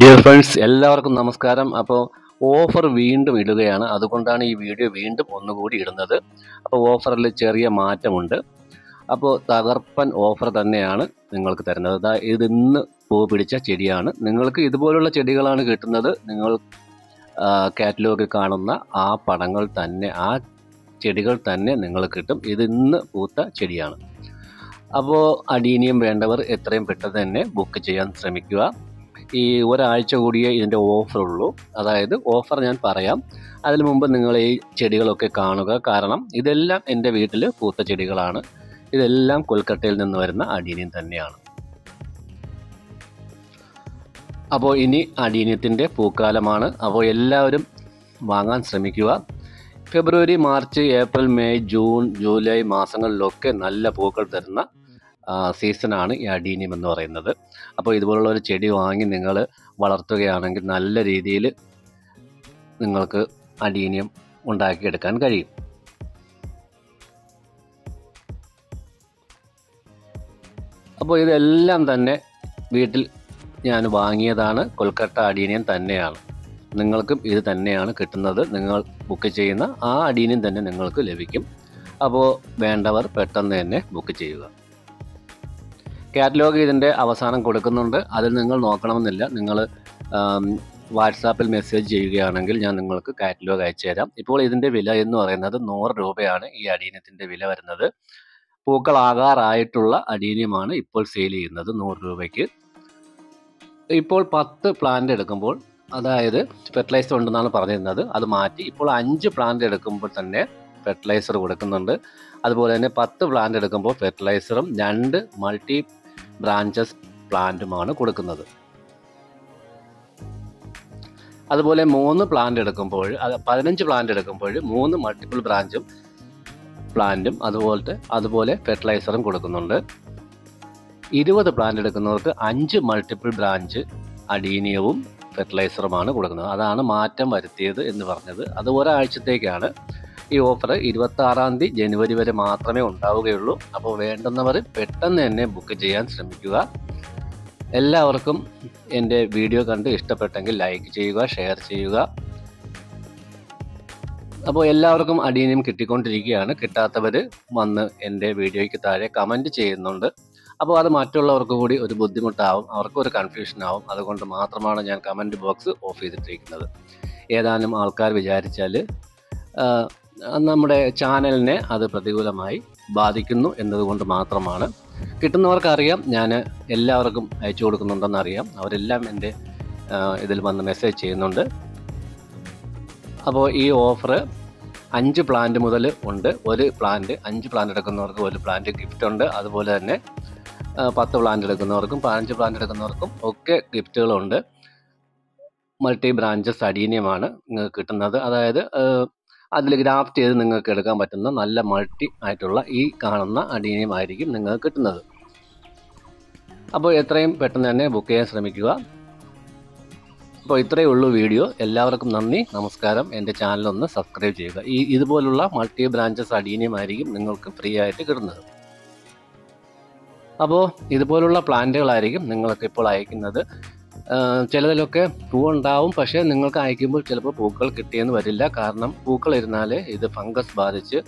Dear friends, എല്ലാവർക്കും നമസ്കാരം. അപ്പോൾ ഓഫർ വീണ്ടും ഇടുകയാണ്, അതുകൊണ്ടാണ് ഈ വീഡിയോ വീണ്ടും ഒന്നുകൂടി ഇടുന്നത്. അപ്പോൾ ഓഫറിൽ ചെറിയ മാറ്റമുണ്ട്. അപ്പോൾ തകർപ്പൻ ഓഫർ തന്നെയാണ് നിങ്ങൾക്ക് തരുന്നത്. ഇത് ഇന്ന് പൂ പിടിച്ച ചെടിയാണ്. നിങ്ങൾക്ക് ഇതുപോലുള്ള ചെടികളാണ് കിട്ടുന്നത്. നിങ്ങൾ കാറ്റലോഗിൽ കാണുന്ന ആ പടങ്ങൾ തന്നെ, ആ ചെടികൾ തന്നെ നിങ്ങൾ കിട്ടും. ഇത് ഇന്ന് പൂത്ത ചെടിയാണ്. അപ്പോൾ അഡീനിയം വേണ്ടവർ എത്രയും പെട്ടെന്ന് തന്നെ ബുക്ക് ചെയ്യാൻ ശ്രമിക്കുക. ഈ ഒരാഴ്ച കൂടിയേ ഇതിൻ്റെ ഓഫറുള്ളൂ. അതായത് ഓഫർ ഞാൻ പറയാം, അതിനു മുമ്പ് നിങ്ങൾ ഈ ചെടികളൊക്കെ കാണുക. കാരണം ഇതെല്ലാം എൻ്റെ വീട്ടിൽ പൂത്ത ചെടികളാണ്. ഇതെല്ലാം കൊൽക്കത്തയിൽ നിന്ന് വരുന്ന അഡീനിയം തന്നെയാണ്. അപ്പോൾ ഇനി അഡീനിയത്തിൻ്റെ പൂക്കാലമാണ്. അപ്പോൾ എല്ലാവരും വാങ്ങാൻ ശ്രമിക്കുക. February, March, April, May, June, July മാസങ്ങളിലൊക്കെ നല്ല പൂക്കൾ തരുന്ന സീസണാണ് ഈ അഡീനിയം എന്ന് പറയുന്നത്. അപ്പോൾ ഇതുപോലുള്ള ഒരു ചെടി വാങ്ങി നിങ്ങൾ വളർത്തുകയാണെങ്കിൽ നല്ല രീതിയിൽ നിങ്ങൾക്ക് അഡീനിയം ഉണ്ടാക്കിയെടുക്കാൻ കഴിയും. അപ്പോൾ ഇതെല്ലാം തന്നെ വീട്ടിൽ ഞാൻ വാങ്ങിയതാണ്. കൊൽക്കത്ത അഡീനിയം തന്നെയാണ്. നിങ്ങൾക്കും ഇത് തന്നെയാണ് കിട്ടുന്നത്. നിങ്ങൾ ബുക്ക് ചെയ്യുന്ന ആ അഡീനിയം തന്നെ നിങ്ങൾക്ക് ലഭിക്കും. അപ്പോൾ വേണ്ടവർ പെട്ടെന്ന് തന്നെ ബുക്ക് ചെയ്യുക. കാറ്റലോഗ് ഇതിൻ്റെ അവസാനം കൊടുക്കുന്നുണ്ട്. അതിൽ നിങ്ങൾ നോക്കണമെന്നില്ല. നിങ്ങൾ വാട്സാപ്പിൽ മെസ്സേജ് ചെയ്യുകയാണെങ്കിൽ ഞാൻ നിങ്ങൾക്ക് കാറ്റലോഗ് അയച്ചു തരാം. ഇപ്പോൾ ഇതിൻ്റെ വില എന്ന് പറയുന്നത് 100 രൂപയാണ്. ഈ അഡീനിയത്തിൻ്റെ വില വരുന്നത്. പൂക്കളാകാറായിട്ടുള്ള അഡീനിയമാണ് ഇപ്പോൾ സെയിൽ ചെയ്യുന്നത് 100 രൂപയ്ക്ക്. ഇപ്പോൾ 10 പ്ലാന്റ് എടുക്കുമ്പോൾ, അതായത് ഫെർട്ടിലൈസർ ഉണ്ടെന്നാണ് പറഞ്ഞിരുന്നത്, അത് മാറ്റി ഇപ്പോൾ 5 പ്ലാന്റ് എടുക്കുമ്പോൾ തന്നെ ഫെർട്ടിലൈസർ കൊടുക്കുന്നുണ്ട്. അതുപോലെ തന്നെ 10 പ്ലാന്റ് എടുക്കുമ്പോൾ ഫെർട്ടിലൈസറും 2 മൾട്ടി ബ്രാഞ്ചസ് പ്ലാന്റുമാണ് കൊടുക്കുന്നത്. അതുപോലെ 3 പ്ലാന്റ് എടുക്കുമ്പോൾ, 15 പ്ലാന്റ് എടുക്കുമ്പോൾ 3 മൾട്ടിപ്പിൾ ബ്രാഞ്ചും പ്ലാന്റും അതുപോലെ ഫെർട്ടിലൈസറും കൊടുക്കുന്നുണ്ട്. 20 പ്ലാന്റ് എടുക്കുന്നവർക്ക് 5 മൾട്ടിപ്പിൾ ബ്രാഞ്ച് അഡീനിയവും ഫെർട്ടിലൈസറുമാണ് കൊടുക്കുന്നത്. അതാണ് മാറ്റം വരുത്തിയത് എന്ന് പറഞ്ഞത്. അത് ഒരാഴ്ചത്തേക്കാണ്. ഈ ഓഫർ 26 തീയതി ജനുവരി വരെ മാത്രമേ ഉണ്ടാവുകയുള്ളൂ. അപ്പോൾ വേണ്ടുന്നവർ പെട്ടെന്ന് തന്നെ ബുക്ക് ചെയ്യാൻ ശ്രമിക്കുക. എല്ലാവർക്കും എൻ്റെ വീഡിയോ കണ്ട് ഇഷ്ടപ്പെട്ടെങ്കിൽ ലൈക്ക് ചെയ്യുക, ഷെയർ ചെയ്യുക. അപ്പോൾ എല്ലാവർക്കും അഡീനിയം കിട്ടിക്കൊണ്ടിരിക്കുകയാണ്. കിട്ടാത്തവർ വന്ന് എൻ്റെ വീഡിയോയ്ക്ക് താഴെ കമൻറ്റ് ചെയ്യുന്നുണ്ട്. അപ്പോൾ അത് മറ്റുള്ളവർക്ക് കൂടി ഒരു ബുദ്ധിമുട്ടാവും, അവർക്കൊരു കൺഫ്യൂഷൻ ആവും. അതുകൊണ്ട് മാത്രമാണ് ഞാൻ കമൻറ്റ് ബോക്സ് ഓഫ് ചെയ്തിട്ടിരിക്കുന്നത്. ഏതാനും ആൾക്കാർ വിചാരിച്ചാൽ നമ്മുടെ ചാനലിനെ അത് പ്രതികൂലമായി ബാധിക്കുന്നു എന്നതുകൊണ്ട് മാത്രമാണ്. കിട്ടുന്നവർക്കറിയാം, ഞാൻ എല്ലാവർക്കും അയച്ചു കൊടുക്കുന്നുണ്ടെന്നറിയാം. അവരെല്ലാം എൻ്റെ ഇതിൽ വന്ന് മെസ്സേജ് ചെയ്യുന്നുണ്ട്. അപ്പോൾ ഈ ഓഫർ 5 പ്ലാന്റ് മുതൽ ഉണ്ട്. 5 പ്ലാന്റ് എടുക്കുന്നവർക്ക് 1 പ്ലാന്റ് ഗിഫ്റ്റ് ഉണ്ട്. അതുപോലെ തന്നെ 10 പ്ലാന്റ് എടുക്കുന്നവർക്കും 15 പ്ലാന്റ് എടുക്കുന്നവർക്കും ഒക്കെ ഗിഫ്റ്റുകളുണ്ട്. മൾട്ടി ബ്രാഞ്ചസ് അഡീനിയമാണ് നിങ്ങൾക്ക് കിട്ടുന്നത്. അതായത് അതിൽ ഗ്രാഫ്റ്റ് ചെയ്ത് നിങ്ങൾക്ക് എടുക്കാൻ പറ്റുന്ന നല്ല മൾട്ടി ആയിട്ടുള്ള ഈ കാണുന്ന അഡീനിയം ആയിരിക്കും നിങ്ങൾക്ക് കിട്ടുന്നത്. അപ്പോൾ എത്രയും പെട്ടെന്ന് തന്നെ ബുക്ക് ചെയ്യാൻ ശ്രമിക്കുക. അപ്പോൾ ഇത്രയേ ഉള്ളൂ വീഡിയോ. എല്ലാവർക്കും നന്ദി, നമസ്കാരം. എൻ്റെ ചാനലൊന്ന് സബ്സ്ക്രൈബ് ചെയ്യുക. ഇതുപോലുള്ള മൾട്ടി ബ്രാഞ്ചസ് അഡീനിയം ആയിരിക്കും നിങ്ങൾക്ക് ഫ്രീ ആയിട്ട് കിട്ടുന്നത്. അപ്പോൾ ഇതുപോലുള്ള പ്ലാന്റുകളായിരിക്കും നിങ്ങൾക്ക് ഇപ്പോൾ അയക്കുന്നത്. ചിലതിലൊക്കെ പൂവുണ്ടാവും, പക്ഷേ നിങ്ങൾക്ക് അയക്കുമ്പോൾ ചിലപ്പോൾ പൂക്കൾ കിട്ടിയെന്ന് വരില്ല. കാരണം പൂക്കൾ ഇരുന്നാൽ ഇത് ഫംഗസ് ബാധിച്ച്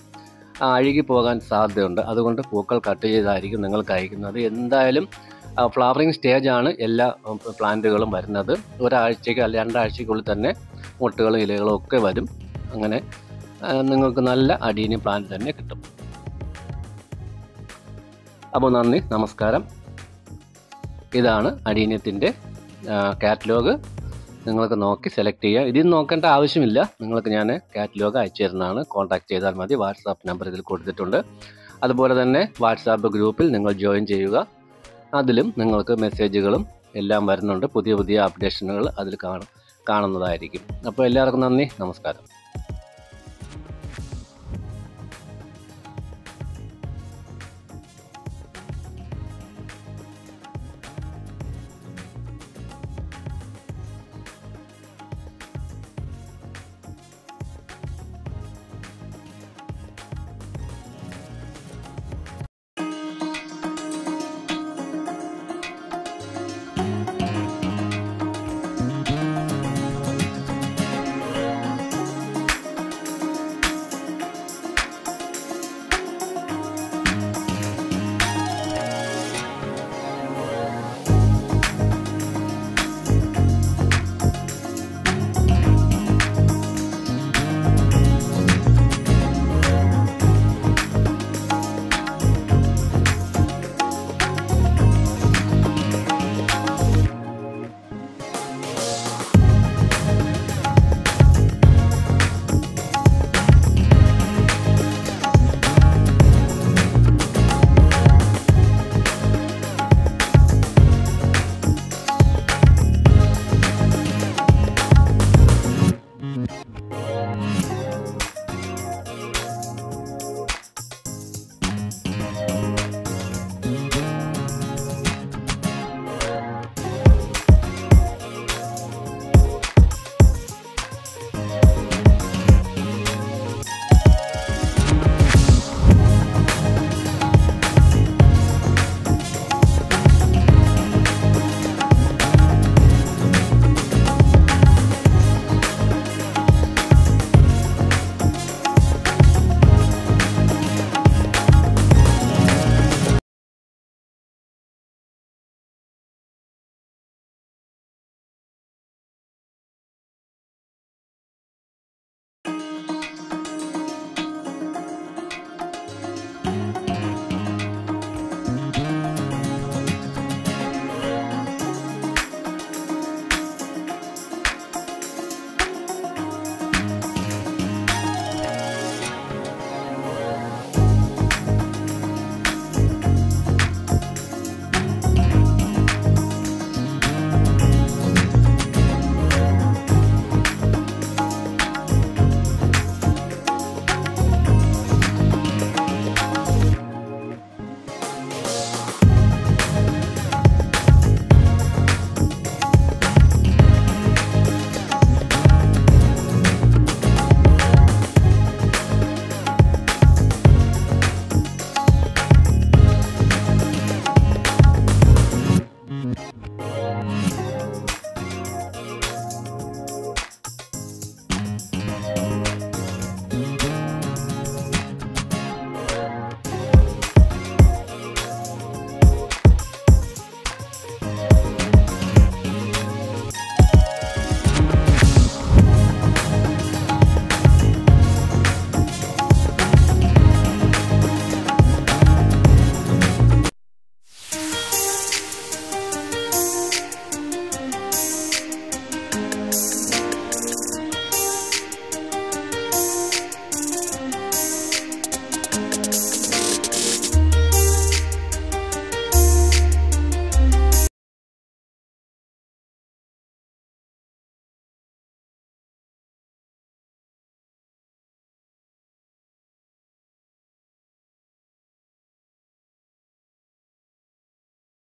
അഴുകി പോകാൻ സാധ്യതയുണ്ട്. അതുകൊണ്ട് പൂക്കൾ കട്ട് ചെയ്തായിരിക്കും നിങ്ങൾക്ക് അയക്കുന്നത്. എന്തായാലും ഫ്ലവറിങ് സ്റ്റേജാണ് എല്ലാ പ്ലാന്റുകളും വരുന്നത്. ഒരാഴ്ചയ്ക്ക് അല്ലെങ്കിൽ 2 ആഴ്ചയ്ക്കുള്ളിൽ തന്നെ മുട്ടുകളും ഇലകളും ഒക്കെ വരും. അങ്ങനെ നിങ്ങൾക്ക് നല്ല അഡീനിയം പ്ലാന്റ് തന്നെ കിട്ടും. അപ്പോൾ നന്ദി, നമസ്കാരം. ഇതാണ് അഡീനിയത്തിൻ്റെ കാറ്റലോഗ്. നിങ്ങൾക്ക് നോക്കി സെലക്ട് ചെയ്യാം. ഇതിൽ നോക്കേണ്ട ആവശ്യമില്ല. നിങ്ങൾക്ക് ഞാൻ കാറ്റലോഗ് അയച്ചു തരുന്നതാണ്. കോൺടാക്ട് ചെയ്താൽ മതി. വാട്സാപ്പ് നമ്പർ ഇതിൽ കൊടുത്തിട്ടുണ്ട്. അതുപോലെ തന്നെ വാട്സാപ്പ് ഗ്രൂപ്പിൽ നിങ്ങൾ ജോയിൻ ചെയ്യുക. അതിലും നിങ്ങൾക്ക് മെസ്സേജുകളും എല്ലാം വരുന്നുണ്ട്. പുതിയ അപ്ഡേഷനുകൾ അതിൽ കാണുന്നതായിരിക്കും. അപ്പോൾ എല്ലാവർക്കും നന്ദി, നമസ്കാരം.